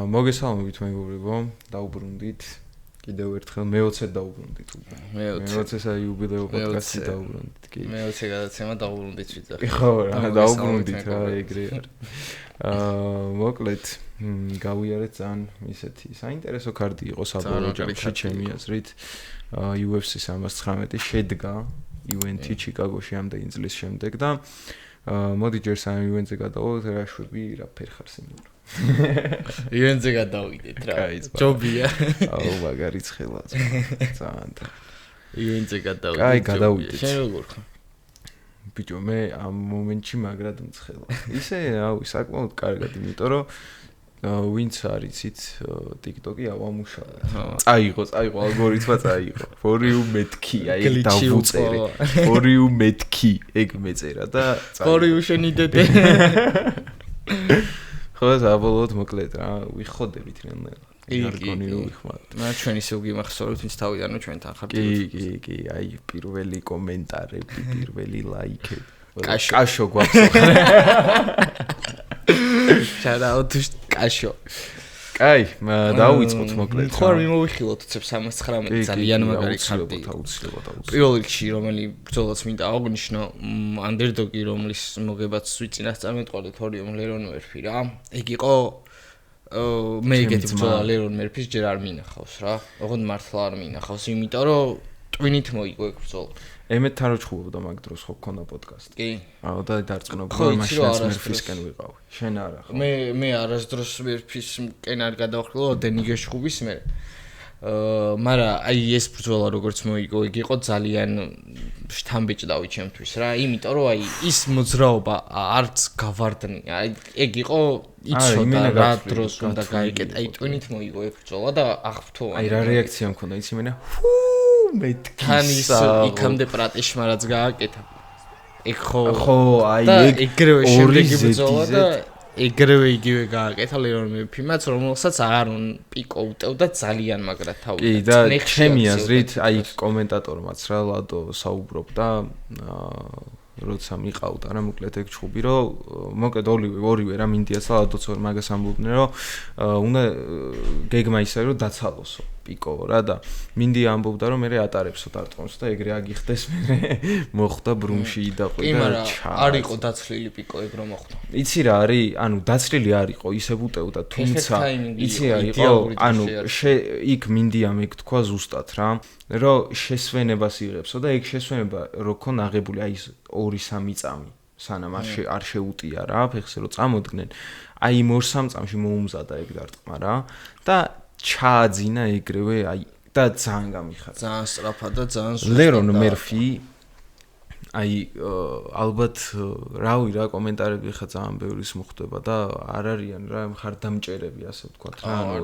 მოგესალმებით მეგობრებო, დაუბრუნდით. კიდევ ერთხელ მე-20-ად დაუბრუნდით უკვე. მე-20-ისა იუბილეო პოდკასტი დაუბრუნდით, კი. მე-20 გადაცემა დაუბრუნდით ვიძახი. ხო, რა დაუბრუნდით რა ეგრე არის. მოკლედ, გავიარეთ ძალიან ისეთი საინტერესო კარტი იყო საბოლოო ჯამში ჩემი აზრით. UFC 319 შედგა ივენთი ჩიკაგოში ამდენი წლის შემდეგ და მოდი ჯერ სამ ივენთზე გადავიდეთ, რა შვები, რა ფერ ხარ სიმბოლო. ივენთზე გადავიდეთ რა. ჯობია. აუ, მაგარი ცხელა ძალიან. ივენთზე გადავიდეთ. კაი, გადავიდეთ. შენ როგორ ხარ? ბიჭო, მე ამ მომენტში მაგრად მცხელა. ისე, აუ, საკმაოდ კარგად, იმიტომ რომ ვინც არიცით TikTok-ი ავამუშავე. წაიღო, ალგორითმა წაიღო. For you metki, აი დავუწერე. For you metki, ეგ მეწერა და For you შენიდეთე. ხო, საბოლოოდ მოკლედ რა, ვიხოდებით რენდელა. იარგონი რო ვიხმართ. მე ჩვენ ისე ვგიმახსოვრებთ ვინც თავიდანო ჩვენთან ხართ. კი, აი პირველი კომენტარები, პირველი ლაიქები. კაშო გვაქვს. შარაუთი კაშო. კაი, დავიწყოთ მოკლედ. ხო, მიმოვიხილოთ 319 ძალიან მაგარი კარტი. აუცილებლად. პირველ რიგში რომელი ბრძოლაც მინდა აღნიშნო, ანდერდოგი რომლის მოგებაც ვიწინასწარმეტყველეთ თორიომ ლერონ მერფი რა. ეგ იყო მე ეგეთი ბრძოლა ლერონ მერფის ჯერ არ მინახავს რა. ოღონდ მართლა არ მინახავს, იმიტომ რომ ტვინით მოიგო ეგ ბრძოლა. ემეთთან რო ჩხუბობდა მაგ დროს ხო გქონდა პოდკასტი. კი. აუ და დარწმუნებული რომ მაშინაც მერფისკენ ვიყავი. შენ არა ხო? მე არასდროს მერფისკენ არ გადავხილო დენიგეს ჩხუბის მე. მაგრამ აი ეს ბრძოლა როგორც მოიგო, იგი იყო ძალიან შთამბეჭდავი ჩემთვის რა, იმიტომ რომ აი ის მოძრაობა არც გავარდნია. აი ეგ იყო იცოდა რა დროს უნდა გაიკეტა. აი ტვინით მოიგო ეგ ბრძოლა და აღფრთოვანი. აი რა რეაქცია მქონდა იცი მენა? თან ის იქამდე პრატიშმარაც გააკეთა. ეგ ხო აი ეგ ეგრევე შემდეგი ბრძოლა და ეგრევე იგივე გააკეთა ლერონ მერფიმაც, რომელსაც არ პიკო უტევდა ძალიან მაგრად თავი. კი და ჩემი აზრით აი კომენტატორმაც რა ლადო საუბრობდა როცა მიყავდა რა მოკლედ ეგ ჩხუბი რომ მოკლედ ორივე რა მინდიას და ლადოც მაგას ამბობდნენ რომ უნდა გეგმა ისე რომ დაცალოსო პიკო რა და მინდი ამბობდა რომ მე ატარებსო დარტყმოს და ეგრე აგიხდეს მე მოხდა ბრუმში იდაყვი და ჩა არ იყო დაცლილი პიკო ეგ რომ მოხდა. იცი რა არის ანუ დაცლილი არ იყო ისე უტევდა თუმცა იცი რა იყო ანუ იქ მინდია მე თქვა ზუსტად რა რომ შესვენებას იღებსო და ეგ შესვენება რო ქონ აღებული აი 2-3 წამი სანამ არ შეუტია რა ფეხზე რომ წამოდგნენ აი 2-3 წამში მოუმზადა ეგ დარტყმა რა და ჩააძინა ეგრევე აი და ძალიან გამიხარა. ძალიან სწრაფად და ძალიან ზუსტად. ლერონ მერფი აი ალბათ რავი რა კომენტარები ხა ძალიან ბევრის მოხდება და არ არიან რა ხარდამჭერები ასე ვთქვათ რა ანუ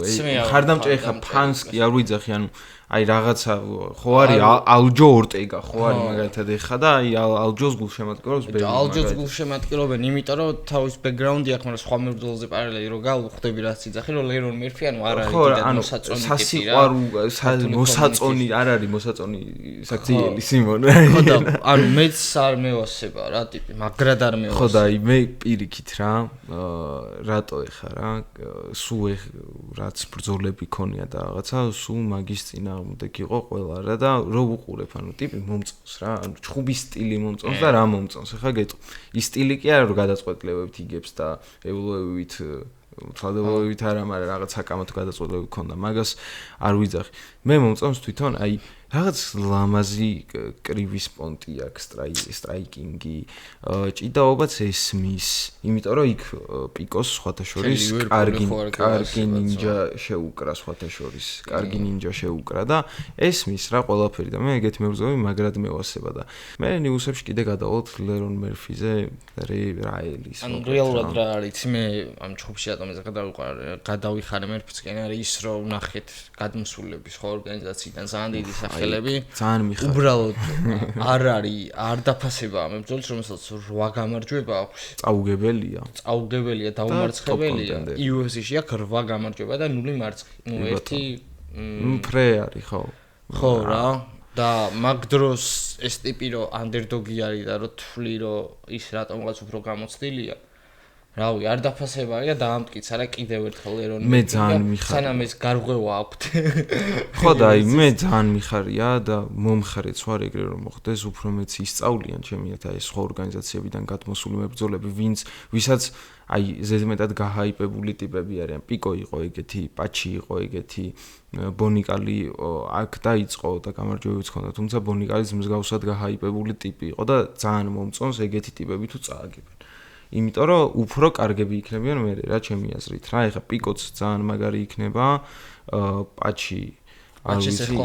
ხარდამჭერი ხა ფანს კი არ ვიძახი ანუ აი რაღაცა ხო არის ალჯო ორტეგა ხო არის მაგალითად ეხა და აი ალჯოს გულშემატკივრობს ბეგი ალჯოს გულშემატკივრობენ იმიტომ რომ თავის ბექგრაუნდი აქვს მაგრამ სხვა მებრძოლზე პარალელი რო გავხვდები რაც იძახი რომ ლერონ მერფი ანუ არ არის დიდად მოსაწონი მოსაწონი არ არის მოსაწონი საქციელი სიმონ ხო და ანუ მეც არ მევასება რა ტიპი მაგრად არ მევასება ხო და აი მე პირიქით რა რატო ეხა რა სულ რაც ბრძოლები ქონია და რაღაცა სულ მაგის წინა მოდეკ იყო ყველა რა და რო უყურებ ანუ ტიპი მომწონს რა ანუ ჩხუბის სტილი მომწონს და რა მომწონს ახლა გეტყვი ის სტილი კი არა რომ გადაწყვეტილებებით იგებს და ევლოებით თვალდებულებით არა მაგრამ რაღაც საკამათო გადაწყვეტილებები ქონდა მაგას არ ვიძახი მე მომწონს თვითონ აი რაღაც ლამაზი კრივის პონტი აქვს სტრაიკინგი ჭიდაობაც ესმის იმიტომ რომ იქ პიკოს სხვათა შორის კარგი ნინჯა შეუკრა სხვათა შორის კარგი ნინჯა შეუკრა და ესმის რა ყველაფერი და მე ეგეთი მებრძოლი მაგრად მევასება და მე ნიუსებში კიდე გადავალთ ლერონ მერფიზე რაელის ანუ რეალურად რა არის მე ამ ჩხუბში ატომეზე გადავიხარე მერფისკენ არის ის რომ ნახეთ გადმოსულების ხო ორგანიზაციიდან ძალიან დიდი სახელები ძალიან მიხარ უბრალოდ არ არის არ დაფასებაა მებრძოლის რომელსაც 8 გამარჯვება აქვს წაუგებელია დაუმარცხებელია UFC-ში აქვს 8 გამარჯვება და 0 მარცხი ნუ 1 ფრე არის ხო რა და მაგ დროს ეს ტიპი რომ ანდერდოგი არის და რომ თვლი რომ ის რატომღაც უფრო გამოცდილია რავი, არ დაფასებაა და დაამტკიცა რა კიდევ ერთხელ ერონი. მე ძალიან მიხარია. სანამ ეს გარღვევა აქვთ. ხო და აი მე ძალიან მიხარია და მომხარეც ვარ ეგრე რომ მოხდეს, უფრო მეც ისწავლიან ჩემი აი სხვა ორგანიზაციებიდან გადმოსული მებრძოლები, ვისაც აი ზედმეტად გაჰაიპებული ტიპები არიან. პიკო იყო ეგეთი, პაჩი იყო ეგეთი, ბონიკალი აქ დაიწყო და გამარჯვებაც ჰქონდა, თუმცა ბონიკალის მსგავსად გაჰაიპებული ტიპი იყო და ძალიან მომწონს ეგეთი ტიპები თუ წააგებენ. იმიტომ რომ უფრო კარგები იქნებიან მე რა ჩემი აზრით რა ეხა პიკოც ძალიან მაგარი იქნება პაჩი არ ვიცი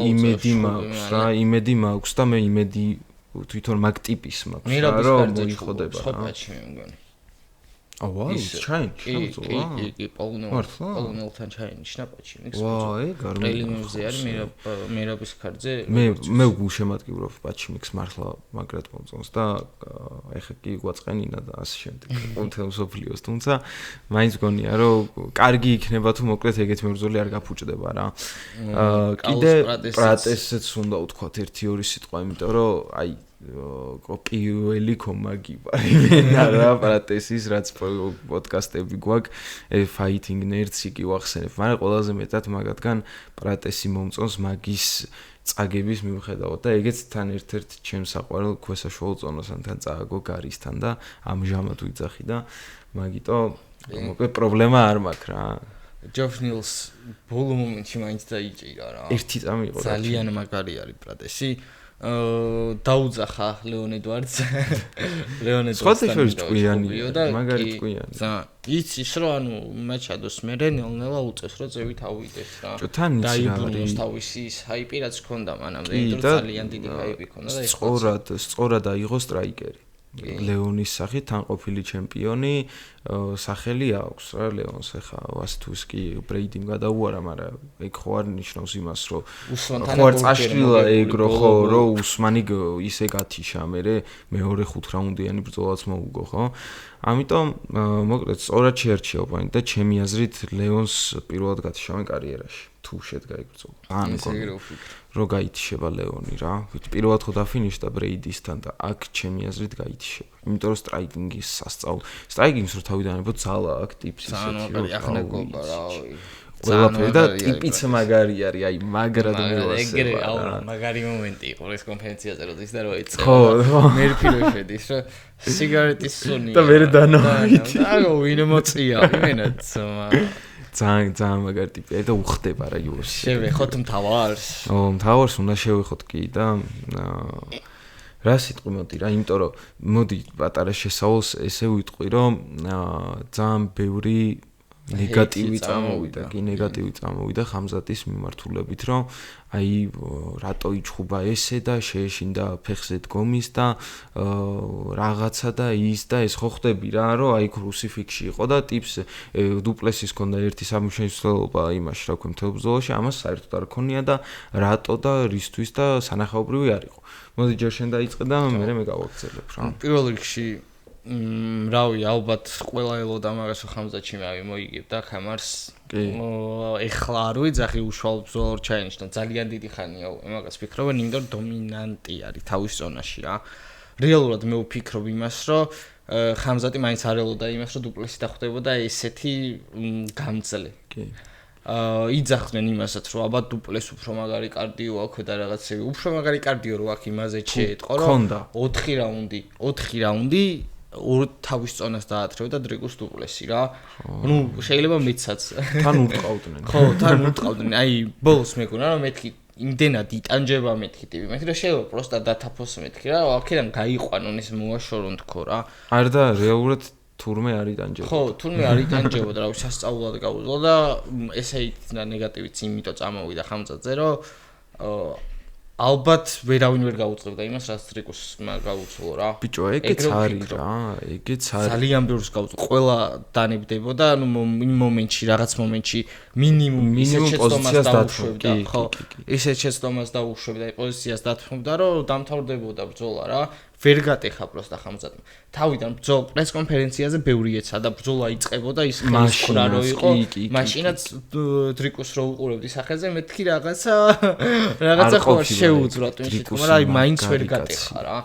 იმედი მაქვს და მე იმედი თვითონ მაგ ტიპის მაქვს რა რომ მოიხოდება რა პაჩი მე მგონი აუ ჩაინიშნა კი პოლონელთან ჩაინიშნა პაჩი მიქს პრელიმებზე არის მერაბის ქარდზე მე გულშემატკივრობ პაჩი მიქს მართლა მაგრად მომწონს და ეხა კი გვაწყენინა და ასე შემდეგ ყოველთვის სოფლიოს თუმცა მაინც გონია რომ კარგი იქნება თუ მოკლედ ეგეთ მებრძოლი არ გაფუჭდება რა კიდე პრატესეც უნდა ვთქვათ 1-2 სიტყვა იმიტომ რომ აი პირველი კომაგი პარიმენა რა პრატესის რაც პოდკასტები გვაქვს ფაითინგ ნერცი კი ვახსენებ მაგრამ ყველაზე მეტად მაგათგან პრატესი მომწონს მაგის წაგების მიუხედავად და ეგეც თან ერთ-ერთ ჩემს საყვარელ ქვესაშუალო ზონასთან თან წააგო გარისთან და ამჟამად ვიძახი და მაგიტო მოკლედ პრობლემა არ მაქვს რა ჯოფნილს ბოლო მომენტში მაინც დაიჭირა რა ერთი წამი იყო ძალიან მაგარი არის პრატესი დაუძახა ლეონ ედვარდს სხვადასხვა ჭკვიანი მაგარი ჭკვიანი იცის რომ ანუ მაჩადოს მერე ნელ-ნელა უწევს რომ წევით ავიდეს რა დაიბრუნოს თავისი ჰაიპი რაც ჰქონდა მანამდე იმიტომ ძალიან დიდი ჰაიპი ჰქონდა და სწორად აიღო სტრაიკერი ლეონის სახით თან ყოფილი ჩემპიონი სახელი აქვს რა ლეონს ახლა ვასთუს კი ბრეიდიმ გადაუარა მაგრამ ეგ ხო არ ნიშნავს იმას რომ ხო არ წაშლილა ეგრო ხო რომ უსმანი ისე გათიშა მეორე 5 რაუნდიანი ბრძოლაც მოუგო ხო ამიტომ მოკლედ სწორად შეარჩია ოპონენტი და ჩემი აზრით ლეონს პირველად გათიშავენ კარიერაში თუ შედგა ეგ ბრძოლა ან რო გაითიშება ლეონი რა პირველად ხო დაფინიშდა ბრეიდისთან და აქ ჩემი აზრით გაითიშება იმიტომ რომ სტრაიკინგის სასწაულ სტრაიკინგს რო თავიდან ებო ძალა აქ ტიპს ისეთი რომ ახნაგობა რა ყველაფერი და ტიპიც მაგარი არის აი მაგრად მივასება ეგრე აუ მაგარი მომენტი იყო ეს კონფერენციაზე როდის და რო ეწევა მერფი რო შედის რა სიგარეტის სუნი და ვერ დანავით და ვინ მოწია იმენად ძალიან მაგარი ტიპია და უხდება რა UFC შევეხოთ მთავარს მთავარს უნდა შევეხოთ კი და რა სიტყვი მოდი რა იმიტომ რომ მოდი პატარა შესავალს ესე ვიტყვი რომ ძალიან ბევრი ნეგატივი წამოვიდა ხამზატის მიმართულებით რომ აი რატო იჩხუბა ესე და შეეშინდა ფეხზე დგომის და რაღაცა და ის და ეს ხო ხდები რა რომ აი კრუსიფიქსი იყო და ტიპს დუპლესის ჰქონდა ერთი სამშენებლობა იმაში რა ქვია მთელ ბრძოლაში ამას საერთოდ არ ქონია და რატო და რისთვის და სანახაობრივი არ იყო მოდი ჯერ შენ დაიწყე და მე გავაგრძელებ რა პირველ რიგში რავი ალბათ ყველა ელოდა მაგას ხამზატში მე მოიგებ და ხამარს ეხლა არ ვიძახი უშუალო ბრძოლა ჩაინიშნა ძალიან დიდი ხანია მაგას ფიქრობენ იმიტომ რომ დომინანტი არის თავის ზონაში რა რეალურად მე ვფიქრობ იმას რომ ხამზატი მაინც არ ელოდა იმას რომ დუპლესი დახვდებოდა ესეთი გამძლე კი იძახდნენ იმასაც რომ აბა დუპლეს უფრო მაგარი კარდიო აქვს და რაღაცები უფრო მაგარი კარდიო რო აქვს იმაზე შეეტყო რომ 4 რაუნდი თავის წონას დაათრევდა დრეკუს დუპლესი რა. ნუ შეიძლება მეცაც თან უტყავდნენ. ხო, თან უტყავდნენ. აი ბოლოს მეკონა რომ მეთქი იმდენად იტანჯება მეთქი ტიპი. მეთქი რა შეიძლება პროსტა დათაფოს მეთქი რა. აქედან გაიყვანონ ეს მოაშორონ თქო რა. არ და რეალურად თურმე არ იტანჯება. ხო, თურმე არ იტანჯებოდა რა, სასწაულად გაუძლო და ესე იქნა ნეგატივიც იმიტომ წამოვიდა ხამზატზე რომ ალბათ ვერავინ ვერ გაუწევდა იმას რაც ტრიკუსმა გაუძლო რა. ბიჭო, ეგეც არის რა, ეგეც არის. ძალიან ბევრს გაუძლო. ყველა დანებდებოდა, ანუ იმ მომენტში, რაღაც მომენტში მინიმუმ პოზიციას დაუშვებდა, ხო. ისეთ შეცდომას დაუშვებდა, პოზიციას დათმობდა, რომ დამთავრდებოდა ბრძოლა რა. ვერ გატეხა პროსტა ხამზატმა. თავიდან ბრძოლა პრეს კონფერენციაზე ბევრი ეცა და ბრძოლა იწყებოდა ის ხმარა რო იყო. მაშინაც ტრიკუს რო უყურებდი სახეზე, მეთქი რაღაცა ხო შეუძვრა ტვინში, მაგრამ აი მაინც ვერ გატეხა რა.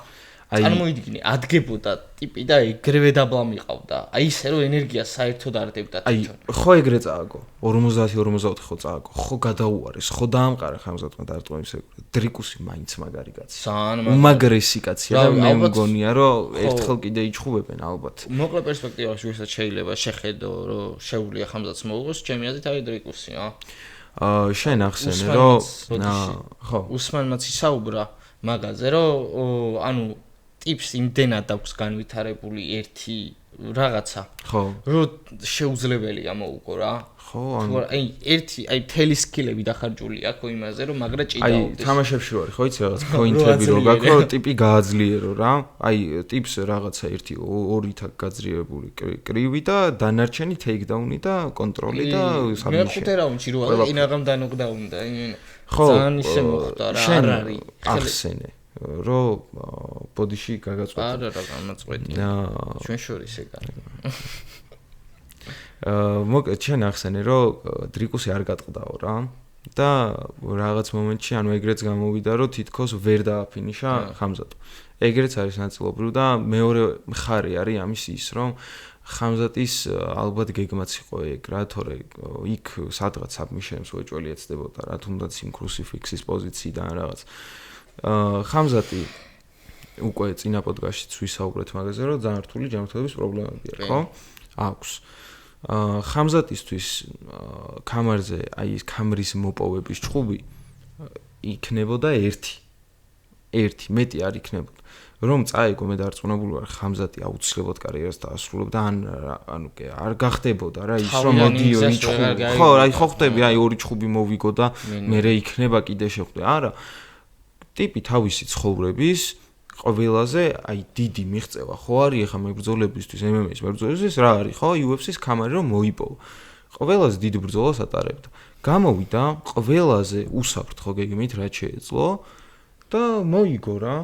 წარმოიდგინე, ადგებოდა ტიპი და ეგრევე დაბლა მიყავდა. აი ისე რომ ენერგია საერთოდ არდებდა თვითონ. ხო ეგრე წააგო. 50-54 ხო წააგო. ხო გადაუარეს, ხო დაამყარა ხამზატმა დარტყმების ეგრე. დრიკუსი მაინც მაგარი კაცი. უმაგრესი კაცია და მე მგონია რომ ერთხელ კიდე იჩხუბებენ ალბათ. მოკლე პერსპექტივაში ვისაც შეიძლება შეხედო რომ შეუძლია ხამზატს მოუღოს, ჩემი აზრით არის დრიკუსი, შენ ახსენე რომ ხო, უსმანმაც ისაუბრა მაგაზე რომ ანუ ტიპს იმდენად აქვს განვითარებული ერთი რაღაცა. ხო. რომ შეუძლებელია მოუგო რა. ხო, აი ერთი აი მთელი სკილები დახარჯული აქვს იმაზე რომ მაგრა ჭიდაობდეს. აი თამაშებში ვარ, ხო იცი რაღაც პოინტები რო გაქვს, რომ ტიპი გააძლიერო რა. აი ტიპს რაღაცა ერთი ორი თაკ გაძლიერებული კრივი და დანარჩენი ტეიქდაუნი და კონტროლი და მე ხუთე რაუნდში რო არა ინაღამ დანოკდაუნდა. ხო, ძალიან ისე მოხდა რა, არ არის. ახსენე რომ ბოდიში გაგაწყვეტა. არა, გამაწყვეტი. ჩვენ შორის ეგ არის. მოკეთ შენ ახსენე რომ დრიკუსი არ გატყდაო რა და რაღაც მომენტში ანუ ეგრეც გამოვიდა რომ თითქოს ვერ დააფინიშა ხამზატო. ეგრეც არის ნაწილობრივ და მეორე მხარე არის ამის ის რომ ხამზატის ალბათ გეგმაც იყო ეგ რა თორე იქ სადღაც საბმიშენს უეჭველი ეცდებოდა რა თუნდაც იმ კრუსიფიქსის პოზიციიდან რაღაც ხამზატი უკვე წინა პოდკასტშიც ვისაუბრეთ მაგაზე რომ ძალიან რთული ჯანმრთელობის პრობლემები აქვს ხო აქვს ხამზატისთვის კამარზე აი ეს კამრის მოპოვების ჭხუბი იქნებოდა ერთი მეტი არ იქნებოდა რომ წაიგო მე დარწმუნებული ვარ ხამზატი აუცილებლად კარიერას დაასრულებდა ანუ კი არ გახდებოდა რა ის რომ მოდიო ჭხუბი ხო აი ხო ხდები აი ორი ჭხუბი მოვიგო და მე იქნება კიდე შეხვდე არა ტიპი თავისი ცხოვრების ყველაზე აი დიდი მიღწევა ხო არის ახლა მებრძოლებისთვის MMA-ის მებრძოლებისთვის რა არის ხო UFC-ს კამარი რომ მოიპოვა ყველაზე დიდ ბრძოლას ატარებდა გამოვიდა ყველაზე უსაფრთხო ხო გეგმით რაც შეეძლო და მოიგო რა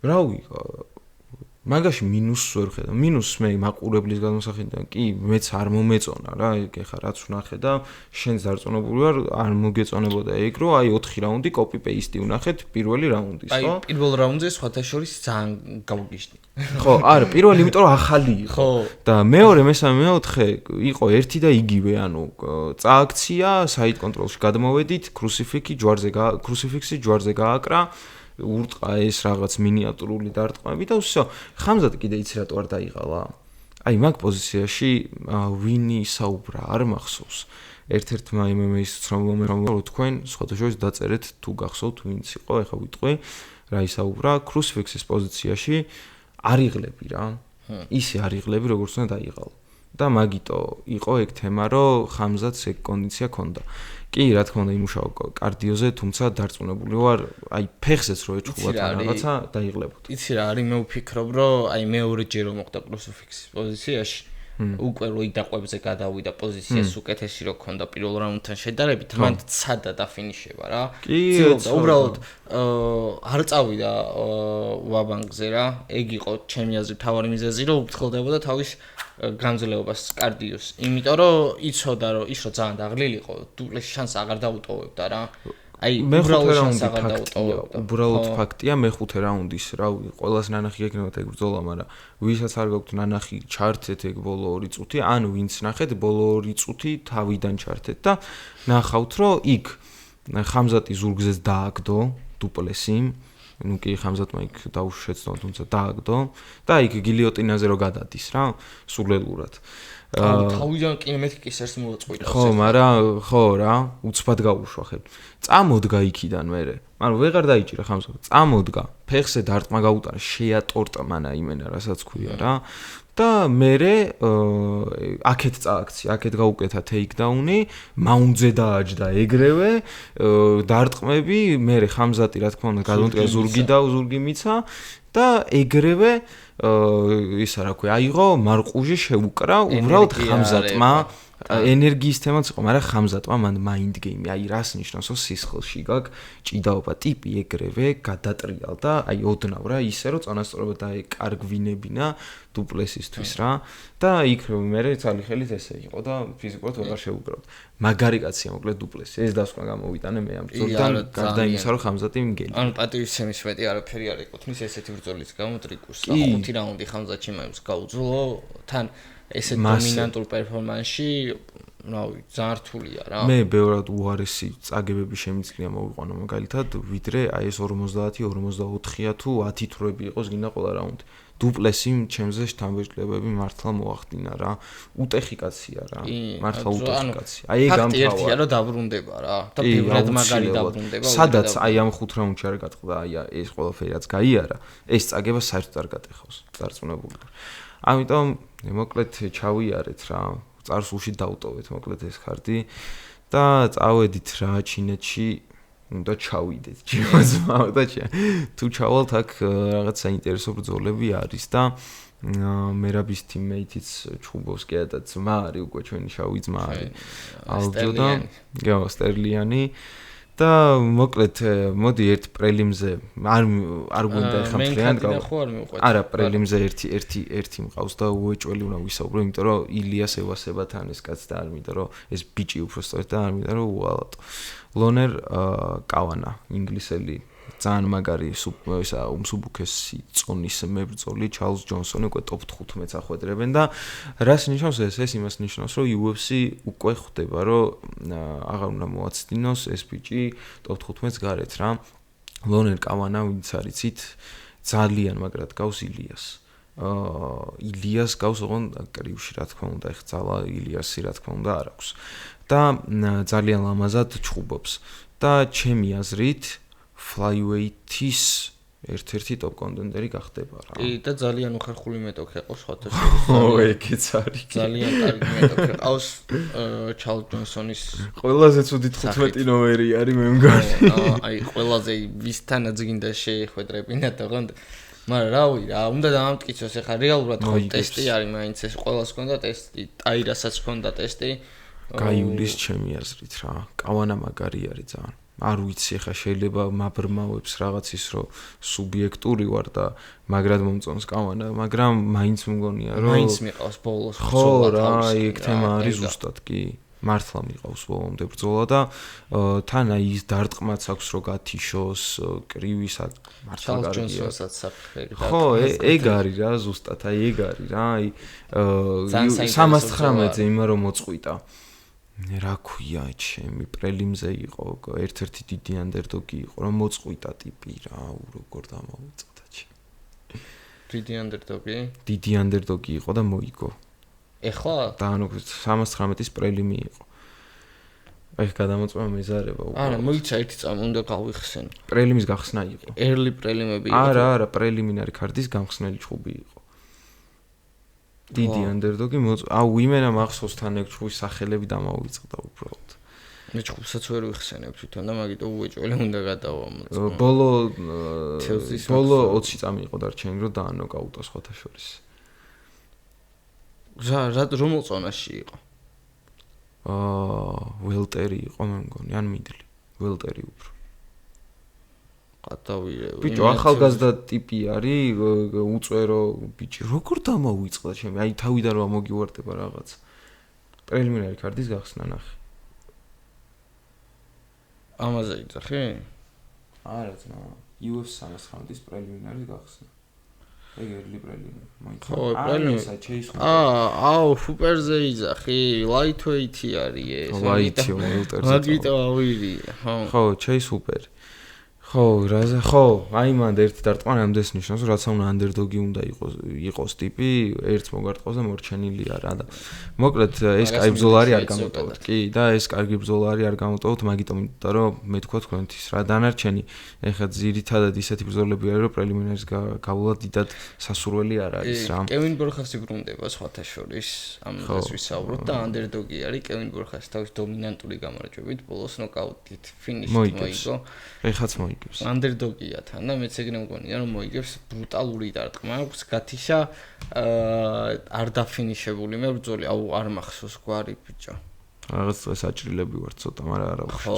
ვიღო მაგაში მინუსს ვერ ხედავ მინუსს მე მაყურებლის განმსახედიდან კი მეც არ მომეწონა რა ეგ ეხა რაც ვნახე და შენს დარწმუნებული ვარ არ მოგეწონებოდა ეგ რომ აი 4 რაუნდი კოპი პეისტი ვნახეთ პირველი რაუნდის ხო აი პირველ რაუნდზე სხვათა შორის ძალიან გავგიშნი ხო არა პირველი იმიტომ რომ ახალი იყო და მეორე მესამე მეოთხე იყო ერთი და იგივე ანუ წააქცია საით კონტროლში გადმოვედით კრუსიფიქსი ჯვარზე გააკრა ურტყა ეს რაღაც მინიატურული დარტყმები და усё ხამზატი კიდე იცი რატო არ დაიღალა აი მაგ პოზიციაში ვინი საუბრა არ მახსოვს ერთ-ერთმა MMA-ის ცნობილმა რომ თქვენ სხვათა შორის დაწერეთ თუ გახსოვთ ვინც იყო ეხა ვიტყვი რა ისაუბრა კრუსიფიქსის პოზიციაში არიღლები რა ისე არიღლები როგორც უნდა დაიღალო და მაგიტო იყო ეგ თემა რომ ხამზატს ეგ კონდიცია ქონდა კი რა თქმა უნდა იმუშაო კარდიოზე თუმცა დარწმუნებული ვარ აი ფეხზეც რო ეჭხუათ რაღაცა დაიღლებოდა იცი რა არის მე ვფიქრობ რომ აი მეორეჯერ რომ მოხდა კრუსიფიქსის პოზიციაში უკვე რო იდაყვებზე გადავიდა პოზიციას უკეთესი რო ქონდა პირველ რაუნდთან შედარებით მან ცადა დაფინიშება რა ცდილობდა უბრალოდ არ წავიდა ვაბანგზე რა ეგ იყო ჩემი აზრით თავარი მიზეზი რომ უფრთხილდებოდა თავის განძლეობას კარდიოს იმიტომ რომ იცოდა რომ ის რო ძალიან დაღლილიყო დუპლეში შანსს აღარ დაუტოვებდა რა აი უბრალოდ შანსს აღარ დაუტოვებდა უბრალოდ ფაქტია მეხუთე რაუნდის რავი ყველას ნანახი გეკნებათ ეგ ბრძოლა მაგრამ ვისაც არ გაქვთ ნანახი ჩართეთ ეგ ბოლო 2 წუთი ან ვინც ნახეთ ბოლო 2 წუთი თავიდან ჩართეთ და ნახავთ რომ იქ ხამზატი ზურგზეც დააგდო დუპლესი ну კი ხამზატმა იქ დაუშეცნო თუმცა დააგდო და იქ გილიოტინაზე რო გადადის რა სულელურად თავიდან კინემეტიკის ერთ მოაწყვიტა ხო მაგრამ ხო რა უცბად გაუშვა ხე წამოდგა იქიდან მერე მაგრამ ვეღარ დაიჭირა ხამზატმა წამოდგა ფეხზე დარტყმა გაუტარა შეატორტა მანა იმენა რასაც ქვია რა და მერე აქეთ წააქცია აქეთ გაუკეთა ტეიქდაუნი მაუნდზე დააჯდა ეგრევე დარტყმები მერე ხამზატი რა თქმა უნდა გადმოდგა ზურგი მიცა და ეგრევე ისა რა ქვია, აიღო მარყუჟი შეუკრა, უბრალოდ ხამზატმა ენერგიის თემაც იყო, მაგრამ ხამზატმა მან mind game, აი რას ნიშნავს, რომ სისხლში გაკ ჭიდაობა ტიპი ეგრევე გადატრიალდა, აი ოდნავ რა, ისე რომ წონასწორობა და კარგვინებინა დუპლესისთვის რა და იქ მე ძალი ხელით ესე იყო და ფიზიკურად ვეღარ შეუკრავდა. მაგარი კაცია მოკლედ დუპლესი. ეს დასკვნა გამოვიტანე მე ამ ბრძოლიდან, გარდა იმისა, რომ ხამზატი მგელი. ანუ პატივისცემის მეტი არაფერი არ ეკუთვნის ესეთი ბრძოლის გამო ტრიკუს. 5 რაუნდი ხამზატში მაინც გაუძლო, თან ესე დომინანტურ პერფორმანსში, რავი, ძალიან რთულია რა. მე ბევრად უარესი წაგებები შემიძლია მოვიყვანო მაგალითად, ვიდრე აი ეს 50, 44-ია თუ 10 თვრები იყოს გინდა ყველა რაუნდი. დუპლესიმ ჩემზე შთამბეჭდილებები მართლა მოახდინა რა. უტეხი კაცია რა. მართლა უტეხი კაცია. აი ეგ ამთავრა. ერთია რომ დაბრუნდება რა. და ბევრად მაგარი დაბრუნდება. სადაც აი ამ 5 რაუნდში არ გატყდა აი ეს ყველაფერი რაც გაიარა, ეს წაგება საერთოდ არ გატეხავს. დარწმუნებული. ამიტომ მოკლედ ჩავიარეთ რა. წარსულში დავტოვეთ მოკლედ ეს ხარდი და წავედით რა ჩინეთში უნდა ჩავიდეთ ჯიმაზმაო და თუ ჩავალთ აქ რაღაც საინტერესო ბრძოლები არის და მერაბის teammate-იც ჩხუბოვს კი და ძმა არის უკვე ჩვენი შავი ძმა არის ალჯო და გო სტერლიანი და მოკლედ მოდი ერთ პრელიმზე არ გვინდა ხა მთლიანად არა პრელიმზე ერთი მყავს და უეჭველი უნდა ვისაუბრო იმიტომ რომ ილიას ევასებათან ეს კაც და არ მინდა რომ ეს ბიჭი უფრო სწორედ და არ მინდა რომ უალატო ლონერ კავანა ინგლისელი ძალიან მაგარი ისა უმსუბუქესი წონის მებრძოლი ჩარლზ ჯონსონი უკვე ტოპ 15-ს ახვედრებენ და რას ნიშნავს ეს იმას ნიშნავს რომ UFC უკვე ხვდება რომ აღარ უნდა მოაცდინოს ეს ბიჭი ტოპ 15-ს გარეთ რა ლონერ კავანა ვინც არიცით ძალიან მაგრად გავს ილიას ილიას გავს ოღონ კრივში რა თქმა უნდა ეხ ძალა ილიასი რა თქმა უნდა არ აქვს და ძალიან ლამაზად ჩხუბობს და ჩემი აზრით flyweight-ის ერთ-ერთი ტოპ კონტენდერი გახდება რა. კი და ძალიან უხერხული მეტოქე ყავს სხვათა შორის. ეგეც არის. ძალიან კარგი მეტოქე ყავს ჩარლზ ჯონსონის ყველაზე ცუდი 15 ნომერი არის მე მგონი. აი ყველაზე ვისთანაც გინდა შეეხვედრებინა თქონდა. მაგრამ რავი რა, უნდა დამამტკიცოს ახლა რეალურად ხო ტესტი არის მაინც ეს ყველას ჰქონდა ტესტი, ტაირასაც ჰქონდა ტესტი. გაიulis ჩემი აზრით რა. კავანა მაგარი არის ძალიან. არ ვიცი ხა შეიძლება მაბრმავებს რაღაც ის რომ სუბიექტური ვარ და მაგრად მომწონს კავანა, მაგრამ მაინც მგონია რომ მაინც მიყავს ბოლოს ბრძოლა რა, ეგ თემა არის ზუსტად კი. მართლა მიყავს ბოლომდე ბრძოლა და თან აი ის დარტყმაც აქვს რომ გათიშოს, კრივისა მართლა კარგია. ხო, ეგ არის რა ზუსტად, აი ეგ არის რა, აი 319-ზე იმა რომ მოწყვიტა. რა ქვია ჩემი პრელიმზე იყო ერთ-ერთი დიდი ანდერდოგი იყო რომ მოწყვიტა ტიპი რა როგორ დამოვიწყდა ჩემ დიდი ანდერდოგი იყო და მოიგო ეხლა და ანუ 319-ის პრელიმი იყო აი გადამოწმა მეზარება უკვე არა მოიცა ერთი წამი უნდა გავიხსენო პრელიმის გახსნა იყო early პრელიმები იყო არა პრელიმინარი ქარდის გამხსნელი ჩხუბი იყო დიდი ანდერდოგი აუ იმენა მახსოვს თან ეგ ჩხუბის სახელები დამოვიწყდა უბრალოდ მე ჩხუბსაც ვერ ვიხსენებ თვითონ და მაგიტო უეჭველი უნდა გადავამოწმო ბოლო 20 წამი იყო დარჩენილი რომ დაანოკაუტო სხვათა შორის რა რომელ წონაში იყო ველტერი იყო მე მგონი ან მიდლი ველტერი უფრო გადავირე ბიჭო ახალგაზრდა ტიპი არის უწვერო ბიჭი როგორ დამოვიწყდა ჩემი აი თავიდან რა მოგივარდება რაღაც პრელიმინარი ქარდის გახსნა ნახე ამაზე იძახი არა ძმა UFC 319-ის პრელიმინარი გახსნა ეგ early პრელიმი მაინც ხო პრელიმი აუ სუპერზე იძახი lightweight-ი არის ეს lightweight-ი ველტერზე მაგიტო ავირი ხო ჩეის სუპერი ხო, ხო, აი მანდ ერთ დარტყმა ამდენს ნიშნავს, რომ რაცა უნდა ანდერდოგი უნდა იყოს ტიპი, ერთს მოგარტყავს და მორჩენილია რა და მოკლედ ეს კაი ბრძოლა არ გამოტოვოთ. კი, და ეს კარგი ბრძოლა არ გამოტოვოთ, მაგიტომ იმიტომ რომ მე თქვა თქვენთვის რა დანარჩენი, ეხლა ძირითადად ისეთი ბრძოლები არის, რომ პრელიმინარის გავლა დიდად სასურველი არ არის რა. კევინ ბორხასი ბრუნდება სხვათა შორის, ამას ვისაუბროთ და ანდერდოგი არის კევინ ბორხასი თავის დომინანტური გამარჯვებით, ბოლოს ნოკაუტით ფინიშით მოიგო. ეხაც მოიგო. მოიგებს. Underdog-ია თან და მეც ეგრე მგონია რომ მოიგებს ბრუტალური დარტყმა აქვს გათიშა არ დაფინიშებული მე ბრძოლი არ მახსოვს გვარი ბიჭო რაღაც დღეს აჭრილები ვარ ცოტა მაგრამ არა ხო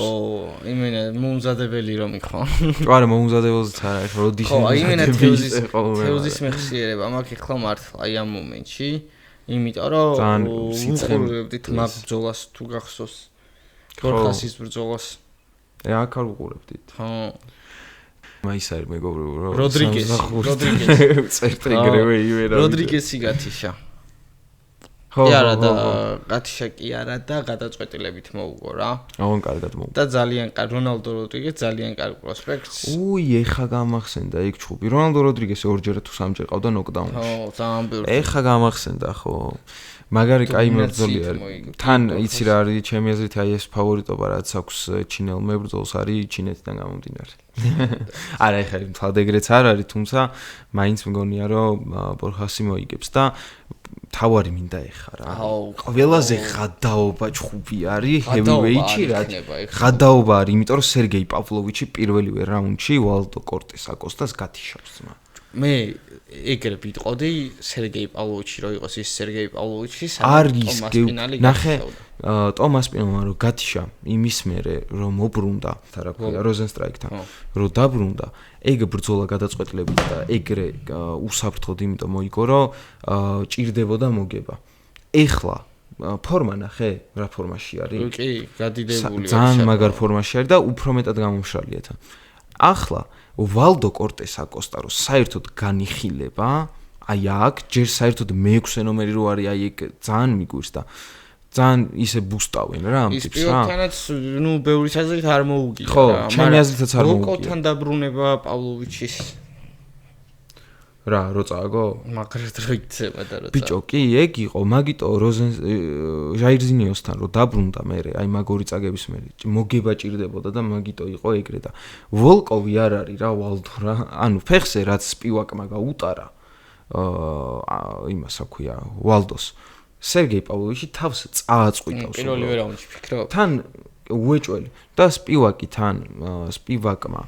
იმენა მომზადებელი რომ იქო თუ არა მომზადებელზეც არა ეხლა როდის ხო იმენა თეოზის მეხსიერება მაქვს ეხლა მართლა აი ამ მომენტში იმიტომ რომ ვუყურებდით მაგ ბრძოლას თუ გახსოვს გორხასის ბრძოლას აქ არ ვუყურებდით ხო მაის არის მეგობრო რომ როდრიგესი წერტ ეგრევე ივერა როდრიგესი გათიშა კი არა და გათიშა კი არა და გადაწყვეტილებით მოუგო რა აღონ კარგად მოუგო და ძალიან კარგი რონალდო როდრიგესი ძალიან კარგი პროსპექტს ეხა გამახსენდა იქ ჩხუბი რონალდო როდრიგესი ორჯერ თუ სამჯერ ყავდა ნოკდაუნში ხო ძალიან ბევრი ეხა გამახსენდა ხო მაგარი კაი მებრძოლი არის თან იცი რა არის ჩემი აზრით აი ეს ფავორიტობა რაც აქვს ჩინელ მებრძოლს არის ჩინეთიდან გამომდინარე არა ეხა თვალ ეგრეც არ არის თუმცა მაინც მგონია რომ ბორხასი მოიგებს და თავარი მინდა ეხა რა ყველაზე ღადაობა ჩხუბი არის ჰევივეიტში რა ღადაობა არის იმიტომ რომ სერგეი პავლოვიჩი პირველივე რაუნდში ვალდო კორტეს აკოსტას გათიშავს ძმა მე ეგრე ვიტყოდი სერგეი პავლოვიჩი რო იყოს ის სერგეი პავლოვიჩი არის ნახე ტომას პინალმა რო გათიშა იმის მერე რომ მობრუნდა რა ქვია როზენსტრაიკთან რო დაბრუნდა ეგ ბრძოლა გადაწყვეტილებით და ეგრე უსაფრთხოდ იმიტომ მოიგო რომ ჭირდებოდა მოგება ეხლა ფორმა ნახე რა ფორმაში არის კი გადიდებული ძალიან მაგარ ფორმაში არის და უფრო მეტად გამომშრალია თან ახლა ვალდო კორტეს აკოსტა რო საერთოდ განიხილება აი აქ ჯერ საერთოდ მე-6 ნომერი რო არის აი ეგ ძალიან მიგვირს და ძალიან ისე ბუსტავენ რა ამ ტიპს რა. ის პიოტანაც ნუ ბევრი საზრით არ მოუგია. ხო, ჩემი აზრითაც არ მოუგია. ლოკოთან დაბრუნება პავლოვიჩის რა, რო წააგო? მაგრად რო იქცება და რო. ბიჭო, კი, ეგ იყო, მაგიტო ჟაირზინიოსთან რო დაბრუნდა მე, აი მაგორი წაგების მე. მოგება ჭირდებოდა და მაგიტო იყო ეგრე და ვოლკოვი არ არის რა, ვალდო რა. ანუ ფეხზე რაც სპივაკმა გაუტარა იმას აქვია, ვალდოს სერგეი პავლოვიჩი თავს წააწყვიტავს. პირველივე რაუნდში ფიქრობ. თან უეჭველი და სპივაკი თან სპივაკმა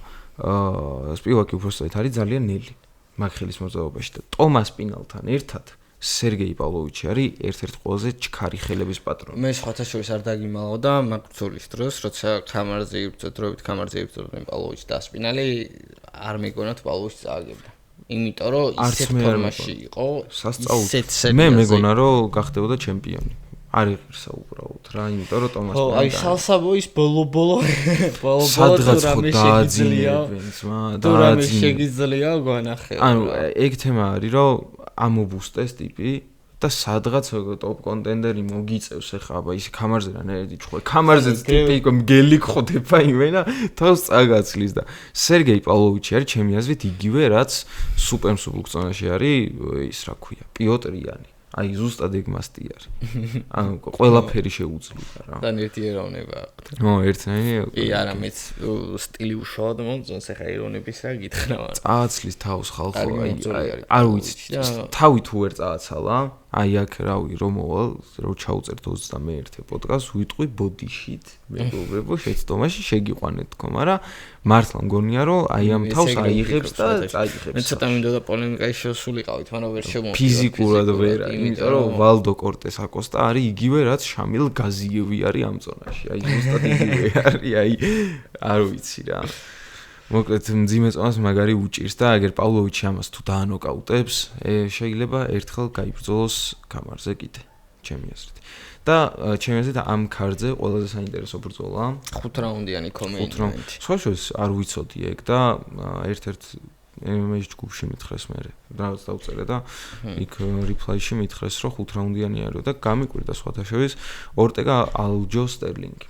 სპივაკი უბრალოდ არის ძალიან ნელი მაგხელის მოძრაობაში და ტომას პინალთან ერთად სერგეი პავლოვიჩი არის ერთ-ერთი ყველაზე ჩქარი ხელების პატრონი. მე სხვათა შორის არ დაგიმალავ და მაგბრძოლის დროს, როცა კამარაზე იბრძოდრობით კამარაზე იბრძოდნენ პავლოვიჩი და სპინალი არ მეგონათ პავლოვიჩი წააგებდა. იმიტომ რომ ისეთ ფორმაში იყო, სასწაული. მე მეგონა რომ გახდებოდა ჩემპიონი. არ იღირსა უბრალოდ რა, იმიტომ რომ ტომას პინალი. ხო, აი სალსაბოის ბოლო სადღაც ხო დააძინებენ, და რამე შეგიძლია გვანახე. ანუ ეგ თემა არის რომ ამობუსტეს ტიპი და სადღაც ტოპ კონტენდერი მოგიწევს ახლა აბა ის კამარზე რა ნერდი ჩხვა კამარზეც ტიპი იყო მგელი ხდება იმენა თავს წაგაცლის და სერგეი პავლოვიჩი არის ჩემი აზრით იგივე რაც სუპერსუბლუქცონაში არის ის რა ქვია პიოტრიანი აი ზუსტად ეგ მასტი არის ანუ ყველაფერი შეუძლია რა და ერთი ეროვნება აქვს ო ერთნაირი კი არა მეც სტილი უშუალოდ მომწონს ახლა ეროვნების რა გითხრა მაგრამ წააცლის თავს ხალხო აი არ ვიცი თავი თუ ვერ წააცალა აი აქ რავი რომ მოვალ რო ჩაუწერთ 21 პოდკასტს ვიტყვი ბოდიშით მეგობრებო შეცდომაში შეგიყვანეთ თქო მაგრამ მართლა მგონია რომ აი ამ თავს აიღებს და წაიღებს მე ცოტა მინდოდა პოლემიკაში შევსულიყავით მაგრამ ვერ შემოვიდა ფიზიკურად ვერ იმიტომ რომ ვალდო კორტეს აკოსტა არის იგივე რაც შამილ გაზიევი არის ამ ზონაში აი ზუსტად იგივე არის აი არ ვიცი რა მოკლედ მძიმე წონას მაგარი უჭირს და აგერ პავლოვიჩი ამას თუ დაანოკაუტებს შეიძლება ერთხელ გაიბრძოლოს კამარზე კიდე ჩემი აზრით და ჩემი აზრით ამ ქარდზე ყველაზე საინტერესო ბრძოლა 5 რაუნდიანი კომენტი სხვაშორის არ ვიცოდი ეგ და ერთ-ერთ MMA-ში ჯგუფში მითხრეს მე რაღაც დავწერე და იქ რეპლაიში მითხრეს რომ 5 რაუნდიანი არის და გამიკვირდა სხვათა შორის ორტეგა ალჯო სტერლინგი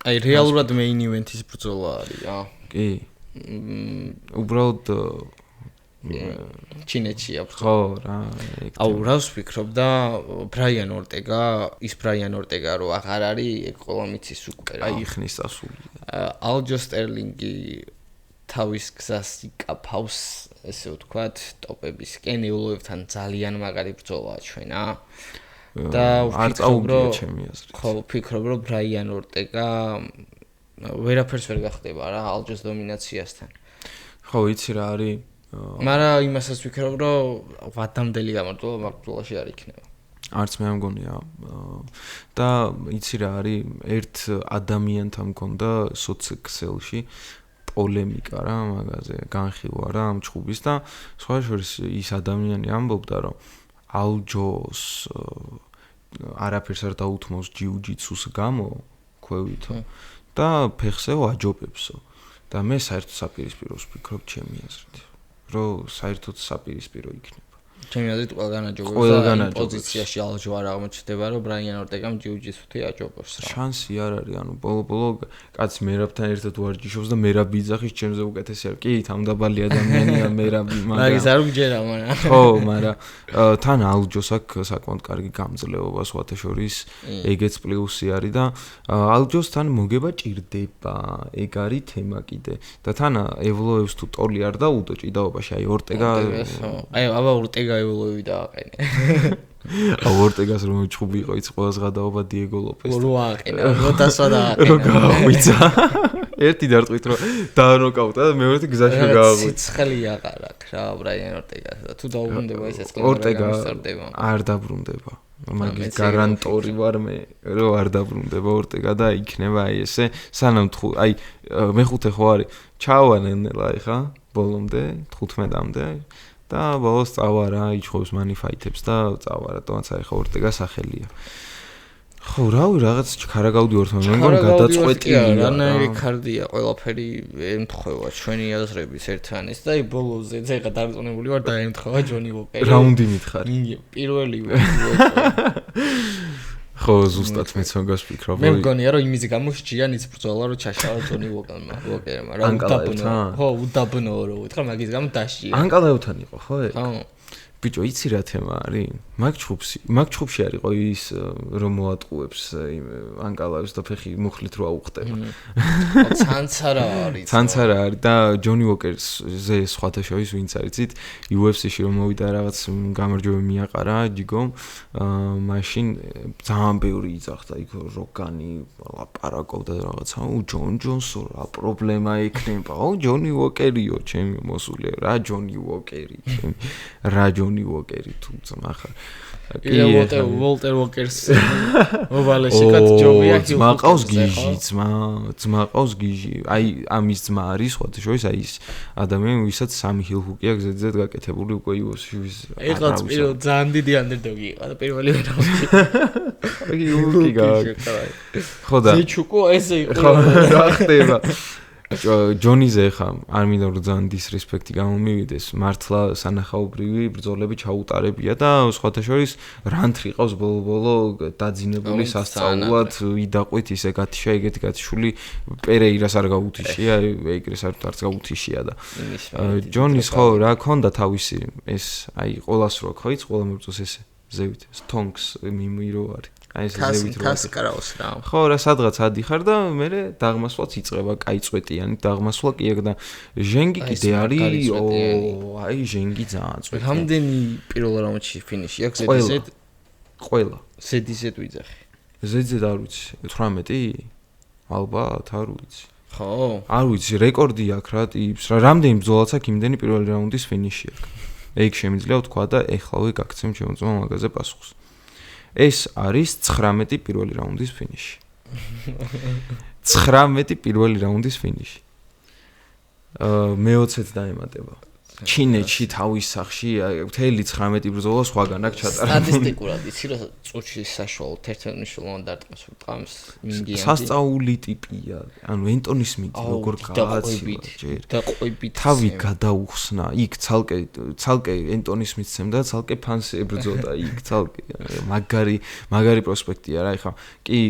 აი რეალურად მეინ ივენთის ბრძოლა არის რა კი უბრალოდ ჩინეთში აქვს ხო რა აუ რას ვფიქრობ და ბრაიან ორტეგა ის ბრაიან ორტეგა რო აღარ არის ეგ ყველა მიცის უკვე რა აი ხნის დასული ალჯო სტერლინგი თავის გზას იკაფავს ესე ვთქვათ ტოპებისკენ ეულოებთან ძალიან მაგარი ბრძოლაა ჩვენა და არ წაუგია ჩემი აზრით ხო ვფიქრობ რომ ბრაიან ორტეგა ვერაფერს ვერ გახდება რა ალჯოს დომინაციასთან. ხო, იცი რა არის? მაგრამ იმასაც ვიქნებ, რომ ვადამდელი გამარჯვება მაგ ბრძოლაში არ იქნება. არც მე ამგონია. და იცი რა არის? ერთ ადამიანთან მქონდა სოციქსელში პოლემიკა რა მაგაზე, განხილვა რა ამ ჩხუბის და სხვა შორის ის ადამიანი ამბობდა, რომ ალჯოს არაფერს არ დაუთმოს ჯიუჯიტსუს გამო, ქვევითო და ფეხზე ვაჯობებსო. და მე საერთოდ საპირისპიროს ვფიქრობ ჩემი აზრით, რომ საერთოდ საპირისპირო იქნება. ჩემი აზრით ყველგან აჯობებს და იმ პოზიციაში ალჯო არ აღმოჩნდება, რომ ბრაიან ორტეგამ ჯიუჯიტსუთი აჯობებს რა. შანსი არ არის, ანუ ბოლო კაცი მერაბთან ერთად ვარჯიშობს და მერაბი იძახის ჩემზე უკეთესი არ. კი, თამდაბალი ადამიანია მერაბი, მაგრამ მაგის არ უგჯერა, მაგრამ ხო, მაგრამ თან ალჯოს აქვს საკმაოდ კარგი გამძლეობა, სხვათა შორის ეგეც პლუსი არის და ალჯოსთან მოგება ჭირდება, ეგ არის თემა კიდე. და თან ევლოევს თუ ტოლი არ დაუდო ჭიდაობაში, აი ორტეგა აი აბა ორტეგა ევლოევი დააყენე. ორტეგას რომ ჩხუბი იყო იც ყველას გადაობა დიეგო ლოპესს. რო აყენა, რო დასვა დააყენა. რო გავიცა. ერთი დარტყვით რომ დაანოკაუტა და მეორეთი გზაში გააღვიცა. ციცხლი აღარ აქვს რა ბრაიან ორტეგას და თუ დაუბრუნდება ესეც ორტეგა არ დაბრუნდება. მაგის გარანტორი ვარ მე რომ არ დაბრუნდება ორტეგა და იქნება აი ესე სანამ აი მეხუთე ხო არის ჩავანენელა ეხა ბოლომდე 15-მდე და ბოლოს წავა რა იჩხობს მანიფაიტებს და წავა რატომაც აი ხო ორტეგა სახელია. ხო, რავი, რაღაც ქარაგაუდი ორთო, მე მგონი გადაწყვეტილია. რანაირი ქარდია, ყველაფერი ემთხვევა ჩვენი აზრების ერთმანეთს და აი ბოლოზე ზეღა დარწმუნებული ვარ დაემთხვევა ჯონი ვოკერი. რაუნდი მითხარი. პირველი ხო, ზუსტად მეც მაგას ვფიქრობ. მე მგონია რომ იმის გამო სჯიანიც ბრძოლა რომ ჩაშალა ჯონი ვოკერმა, რა უდაბნო. ხო, უდაბნო რო უთხრა მაგის გამო დაშია. ანკალევთან იყო, ხო? ხო. ბიჭო, იცი რა თემა არის? მაგ ჩხუბში არისო ის რომ მოატყუებს ანკალავს და ფეხი მუხლით რო აუხტება. ცანცარა არის. ცანცარა არის და ჯონი ვოკერზე სხვათა შორის ვინც არიცით, UFC-ში რომ მოვიდა რაღაც გამარჯვება მიაყარა ჯიგომ, მაშინ ძალიან ბევრი იძახდა იქ როგანი, ლაპარაკობდა რაღაცა, ჯონ ჯონსო რა პრობლემა ექნება? ჯონი ვოკერიო, ჩემი მოსულე, რა ჯონი ვოკერი, ჩემი რა ჯონი ვოკერი თუ ძმახარ. კი ვოლტერ ვოკერს მოვალეში კაც ჯობია კი მაყავს გიჟი ძმაყავს გიჟი აი ამის ძმა არის სხვათა შორის აი ის ადამიანი ვისაც სამი ჰილჰუკია გზედზედ გაკეთებული უკვე UFC-ს ეხლა პირველ ძალიან დიდი ანდერდოგი იყო და პირველი რაუნდი აი ჰილჰუკი ხო და ზეჩუკო ესე იყო რა ხდება ჯონიზე ხა არ მინდა რომ ძალიან დისრესპექტი გამომივიდეს მართლა სანახაობრივი ბრძოლები ჩაუტარებია და სხვათა შორის რანთრი ყავს ბოლო დაძინებული სასწაულად იდაყვით ისე გათიშა ეგეთი გათიშული პერეირას არ გაუთიშია ეგრეს არც გაუთიშია და ჯონის ხო რა ქონდა თავისი ეს აი ყოველას რო ხო იც ყველა მებრძოლს ესე ზევით სტონკს მიმირო არის აი ეს ზევით რო კასკრაოს რა ხო რა სადღაც ადიხარ და მე დაღმასვლაც იწყება კაი წვეტიანი დაღმასვლა კი ეგ და ჟენგი კიდე არის აი ჟენგი ძალიან წვეტიანი რამდენი პირველ რაუნდში ფინიში აქვს ზედიზედ ყველა ზედიზედ ვიძახი ზედიზედ არ ვიცი 18 ალბათ არ ვიცი ხო არ ვიცი რეკორდი აქვს რა ტიპს რა რამდენი ბრძოლაც აქვს იმდენი პირველი რაუნდის ფინიში აქვს ეგ შემიძლია ვთქვა და ეხლავე გაგცემ შემოწმა მაგაზე პასუხს ეს არის 19 პირველი რაუნდის ფინიში 19 პირველი რაუნდის ფინიში მე-20-ს დაემატება ჩინეთში თავის სახში მთელი 19 ბრძოლა სხვაგან აქვს ჩატარებული სტატისტიკურად იცი რომ წუთში საშუალოდ ერთ-ერთ მნიშვნელოვან დარტყმას ვყავს მინგიანდი სასწაული ტიპია ანუ ენტონის მიდი როგორ გააცილო ჯერ დაყვებით თავი გადაუხსნა იქ ცალკე ენტონის მიცემდა ცალკე ფანს ებრძოდა იქ ცალკე მაგარი პროსპექტია რა ეხა კი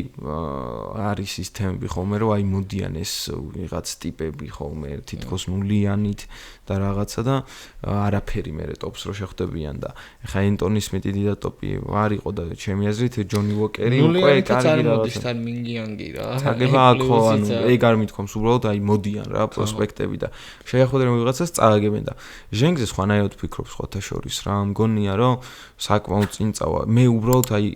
არის ის თემები ხოლმე რომ აი მოდიან ეს ვიღაც ტიპები ხოლმე თითქოს ნულიანით და რაღაცა და და არაფერი მე ტოპს რო შეხვდებიან და ეხა ენტონი სმიტი დიდი ტოპი არ იყო და ჩემი აზრით ჯონი უოკერი უკვე კარგი რაღაცა თან მინგიანგი რა აგება ხო ანუ ეგ არ მithkoms უბრალოდ აი მოდიან რა პროსპექტები და შეეხოდენ ვიღაცას წააგებენ და ჟენგზე სხვანაირად ვფიქრობ სხვათა შორის რა მგონია რომ საკმაოდ წინ წავა მე უბრალოდ აი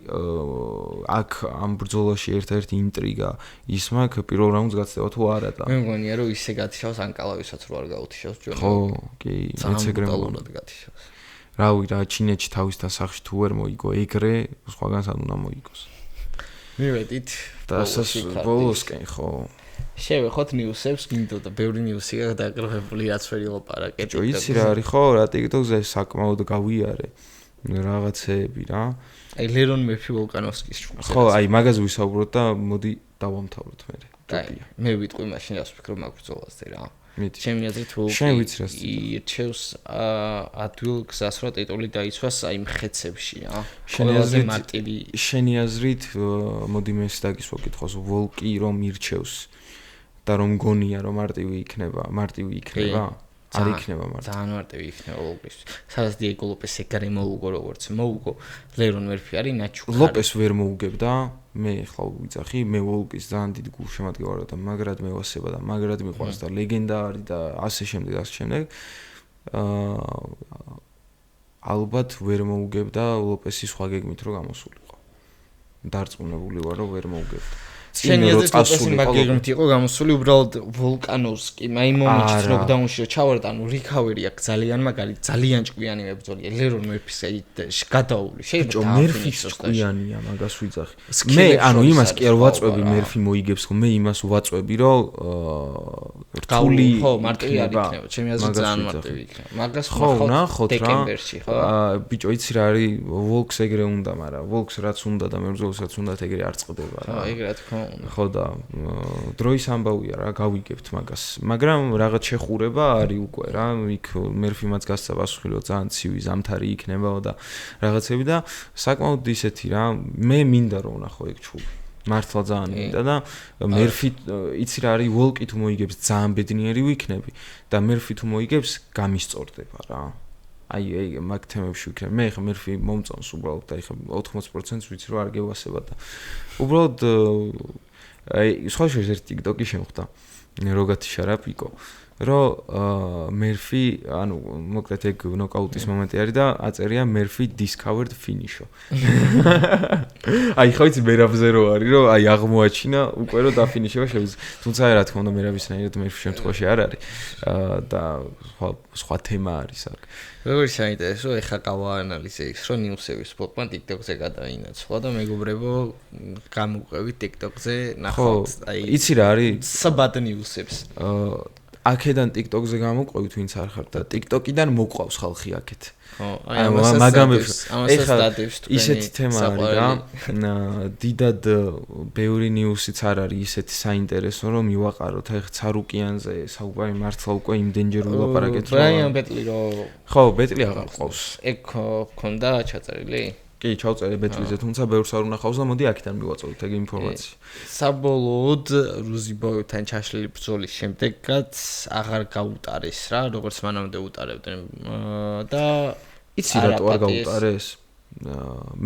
აქ ამ ბრძოლაში ერთ-ერთი ინტრიგა ის მაქვს პირველ რაუნდს გაცდება თუ არა და მე მგონია რომ ისე გათიშავს ანკალავისაც რო არ გაუთიშავს ჯონი ხო კი მეც ეგრე მგონია გათიშავს რავი რა ჩინეთში თავისთან სახში თუ ვერ მოიგო ეგრე სხვაგანს არ უნდა მოიგოს მივედით და ბოლოსკენ ხო შევეხოთ ნიუსებს გინდოდა ბევრი ნიუსი გადაგროვებული რაც ვერ ილაპარაკეთ ჯო იცი რა არის ხო რა TikTok-ზე საკმაოდ გავიარე რაღაცეები რა აი ლერონ მეფი ვოლკანოვსკის შუქზე ხო აი მაგაზე ვისაუბროთ და მოდი დავამთავროთ მე მე ვიტყვი მაშინ რას ვფიქრობ მაგ ბრძოლაზე რა მიდი ჩემი აზრით ირჩევს ადვილ გზას რა ტიტული დაიცვას აი მხეცებში რა ყველაზე მარტივი შენი აზრით მოდი მე დაგისვა კითხოს ვოლკი რომ ირჩევს და რომ გონია რომ მარტივი იქნება არ იქნება მარტივი ძალიან მარტივი იქნება ვოლკისთვის სადაც დიეგო ლოპეს ეგრე მოუგო როგორც მოუგო ლერონ მერფი არის ნაჩუქარი ლოპეს ვერ მოუგებდა მე ხლა ვიძახი მე ვოლკის ძალიან დიდ გულშემატკივარი და მაგრად მევასება და მაგრად მიყვარს და ლეგენდა არის და ასე შემდეგ ალბათ ვერ მოუგებდა ლოპესი სხვა გეგმით რომ გამოსულიყო დარწმუნებული ვარ რომ ვერ მოუგებდა შენი აზრით ლოპესი მაგ გეგმით იყო გამოსული უბრალოდ ვოლკანოვსკი მაი მომენტში ნოკდაუნში რო ჩავარდა ანუ რიკავერი აქვს ძალიან მაგარი ძალიან ჭკვიანი მებრძოლია ლერონ მერფის გადაული შეიძლება მერფის ჭკვიანია მაგას ვიძახი მე ანუ იმას კი არ ვაწვევი მერფი მოიგებს ხო მე იმას ვაწვევი რომ რთული ხო მარტივი არ იქნება ჩემი აზრით ძალიან მარტივი იქნება მაგას ხო ნახოთ რა დეკემბერში ხო ბიჭო იცი რა არის ვოლკს ეგრე უნდა მაგრამ ვოლკს რაც უნდა და მებრძოლსაც უნდა ეგრე არ წყდება რა ხო ეგრე რა თქმა ხო და დროის ამბავია რა გავიგებთ მაგას მაგრამ რაღაც შეხურება არის უკვე რა იქ მერფიმაც გასცა პასუხი რომ ძალიან ცივი ზამთარი იქნებაო და რაღაცები და საკმაოდ ისეთი რა მე მინდა რომ ვნახო ეგ ჩუბი მართლა ძალიან მინდა და მერფი იცი რა არის ვოლკი თუ მოიგებს ძალიან ბედნიერი ვიქნები და მერფი თუ მოიგებს გამისწორდება რა აი მაგ თემებში ვიქნები მე ხა მერფი მომწონს უბრალოდ და ხა 80% ვიცი რომ არ გევასება და უბრალოდ აი სხვა შეიძლება ერთ TikTok-ი შემხვდა როგათი შარაპიკო რომ მერფი ანუ მოკლედ ეგ ნოკაუტის მომენტი არის და აწერია მერფი discovered finish-ო აი ხო იცი მერაბზე რო არის რომ აი აღმოაჩინა უკვე რომ დაფინიშება შეუძლია თუმცა რა თქმა უნდა მერაბისნაირად მერფის შემთხვევაში არ არის და სხვა თემა არის აქ როგორი საინტერესო ეხა გავაანალიზე ის რომ ნიუსები სპორტმა TikTok-ზე გადაინაცვლა და მეგობრებო გამოვყევით TikTok-ზე ნახავთ აი იცი რა არის საბად ნიუსებს აქედან TikTok-ზე გამოვყვევით ვინც არ ხართ და TikTok-იდან მოყვავს ხალხი აქეთ ხო აი ამასაც ისეთი თემა არის რა დიდად ბევრი ნიუსიც არ არის ისეთი საინტერესო რომ მივაყაროთ აი ცარუკიანზე საუბარი მართლა უკვე იმდენჯერ ვლაპარაკეთ რომ ბრაიან ბეტლი რო ხო ბეტლი აღარ ყავს ეგ ქონდა ჩაწერილი კი ჩავწერე ბეტლიზე თუმცა ბევრს არ უნახავს და მოდი აქედან მივაწოდოთ ეგ ინფორმაცია საბოლოოდ რუზიბოევთან ჩაშლილი ბრძოლის შემდეგაც აღარ გაუტარეს რა როგორც მანამდე უტარებდნენ და იცი რატო არ გაუტარეს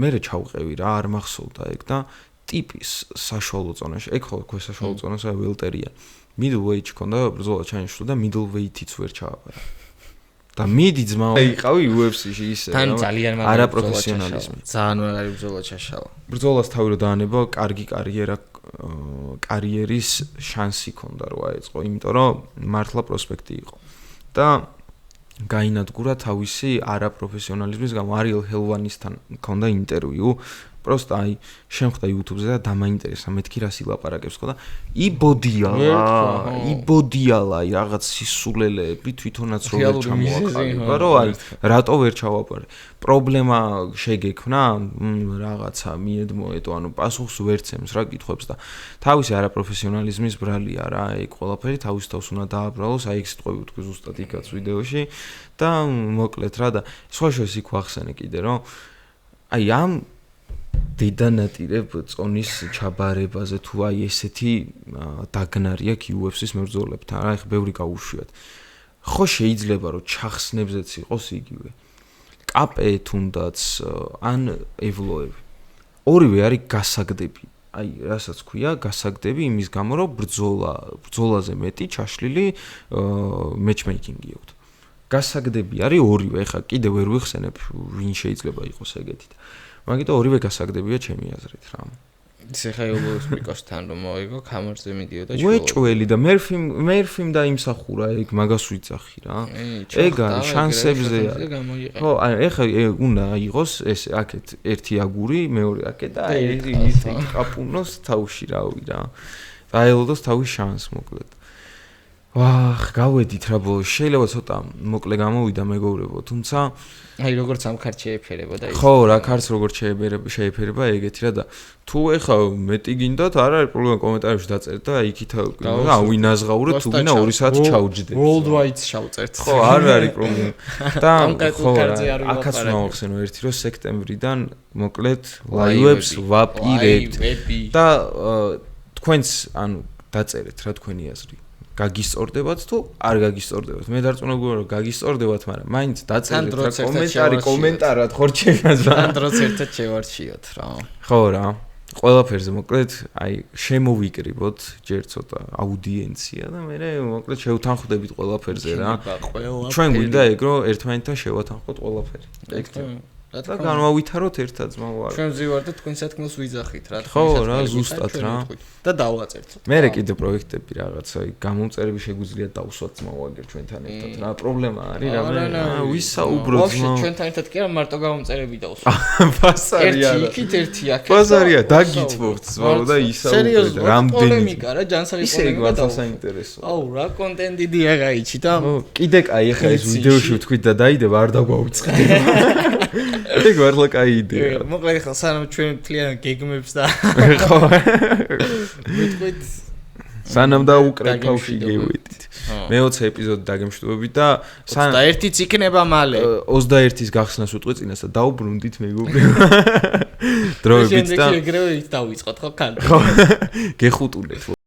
მე ჩავყევი რა არ მახსოვდა ეგ და ტიპის საშუალო ზონაში ეგ ხო ქვე საშუალო ზონაში ველტერია middle weight ქონდა ბრძოლა ჩანიშნულა და middle weight-იც ვერ ჩააბარა და მიდი ძმა იყავი UFC-ში ისე თან ძალიან არაპროფესიონალიზმი ძალიან მაგარი ბრძოლა ჩაშალა ბრძოლას თავი რომ დაანება კარგი კარიერის შანსი ქონდა რომ აეწყო იმიტომ რომ მართლა პროსპექტი იყო და გაინადგურა თავისი არაპროფესიონალიზმის გამო არიელ ჰელვანისთან ქონდა ინტერვიუ просто აი შემხვდა YouTube-ზე და დამაინტერესა მეთქი რას ილაპარაკებს ხო და იბოდიალა რაღაც სისულელეები თვითონაც რო ვერ ჩამოაყალიბა რომ აი რატო ვერ ჩავაპარე პრობლემა შეგექმნა რაღაცა მიედმოეტო ანუ პასუხს ვერცემს რა კითხვებს და თავისი არაპროფესიონალიზმის ბრალია რა ეგ ყველაფერი თავის თავს უნდა დააბრალოს აი ეგ სიტყვები ვთქვი ზუსტად იქაც ვიდეოში და მოკლედ რა და სხვა შეს იქ ვახსენე კიდე რომ აი ამ დედანატირებ წონის ჩაბარებაზე თუ აი ესეთი დაგნარი აქვს UFC-ს მებრძოლებთან რა ეხა ბევრი გაუშვიათ ხო შეიძლება რომ ჩახსნებზეც იყოს იგივე. კაპე თუნდაც ან ევლოები. ორივე არის გასაგდები. აი, რასაც ქვია, გასაგდები იმის გამო, რომ ბრძოლაზე მეტი ჩაშლილი matchmaking-ი აქვს. გასაგდები არის ორივე, ეხლა კიდე ვერ ვიხსენებ, ვინ შეიძლება იყოს ეგეთი. მაგიტომ ორივე გასაგდებია ჩემი აზრით რა. ისე ხა ეულოს მიკოსთან რომ მოიგო, კამერზე მიდიოდა უეჭველი და მერფიმ და იმსახურა ეგ მაგას ვიწახი რა. ეგ არის შანსებზე. ხო, ეხლა უნდა იყოს ეს აქეთ ერთი აგური, მეორე აქეთ და ის იკაპუნოს თავში რავი რა. დაელოდოს თავის შანსს მოკლედ. ვახ, გავედით რა ბოლოს. შეიძლება ცოტა მოკლე გამოვიდა მეგობრებო, თუმცა აი როგორც ამ ქართ შეეფერებოდა ის. ხო, რა ქარts როგორც შეეფერება ეგეთი რა და თუ ეხა მეტი გინდათ, არ არის პრობლემა კომენტარებში დაწერთ და იქით ავინაზღაუროთ თუ გინდა 2 საათი ჩაუჯდეთ. Worldwide ჩავწერთ. ხო, არ არის პრობლემა. და ხო, აქაც მოვახსენო ერთი რომ სექტემბრიდან მოკლედ ლაივებს ვაპირებთ და თქვენს ანუ დაწერეთ რა თქვენი აზრი. გაგისწორდებათ თუ არ გაგისწორდებათ. მე დარწმუნებული რომ გაგისწორდებათ, მაგრამ მაინც დაწერეთ რა კომენტარად ხორჩენას რა. ან დროც ერთად შევარჩიოთ რა. ხო რა. ყველაფერზე მოკლედ აი შემოვიკრიბოთ ჯერ ცოტა აუდიენცია და მე მოკლედ შევთანხმდებით ყველაფერზე რა. ჩვენ გვინდა ეგ რომ ერთმანეთთან შევათანხმოთ ყველაფერი. ეგ და განვავითაროთ ერთად ძმაო. ჩვენ ვზივარ და თქვენ სათქმელს ვიძახით რა. ხო რა, ზუსტად რა. და დავაწერთ. მე კიდე პროექტები რაღაცა გამომწერები შეგვიძლია დავსვათ ძმაო აგერ ჩვენთან ერთად რა. პრობლემა არის რა მე ვისაუბროთ ძმაო. ჩვენთან ერთად კი არა მარტო გამომწერები დავსვათ. ბაზარია. ერთი იქით, ერთი აქეთ. ბაზარია, დაგითმობთ ძმაო და ისაუბრეთ რამდენი. პოლემიკა რა, ჯანსაღი პოლემიკა და საინტერესო. აუ რა კონტენტი დიაღაიჩი და კიდე კაი ახლა ეს ვიდეოში ვთქვით და დაიდება არ დაგვაუწყდება. ეგ ვარლა კაი იდეა. მოკლედ ხა სანამ ჩვენ მთლიან გეგმებს და ხო. ვიტყვით სანამ და უკრეფავში გევიდით. მე-20 ეპიზოდი დაგემშვიდობებით და 21-იც იქნება მალე. 21-ის გახსნას უტყვი წინას და დაუბრუნდით მეგობრებო. დროებით და შენდე ეგრევე დავიწყოთ ხო კანტ. ხო. გეხუტულეთ.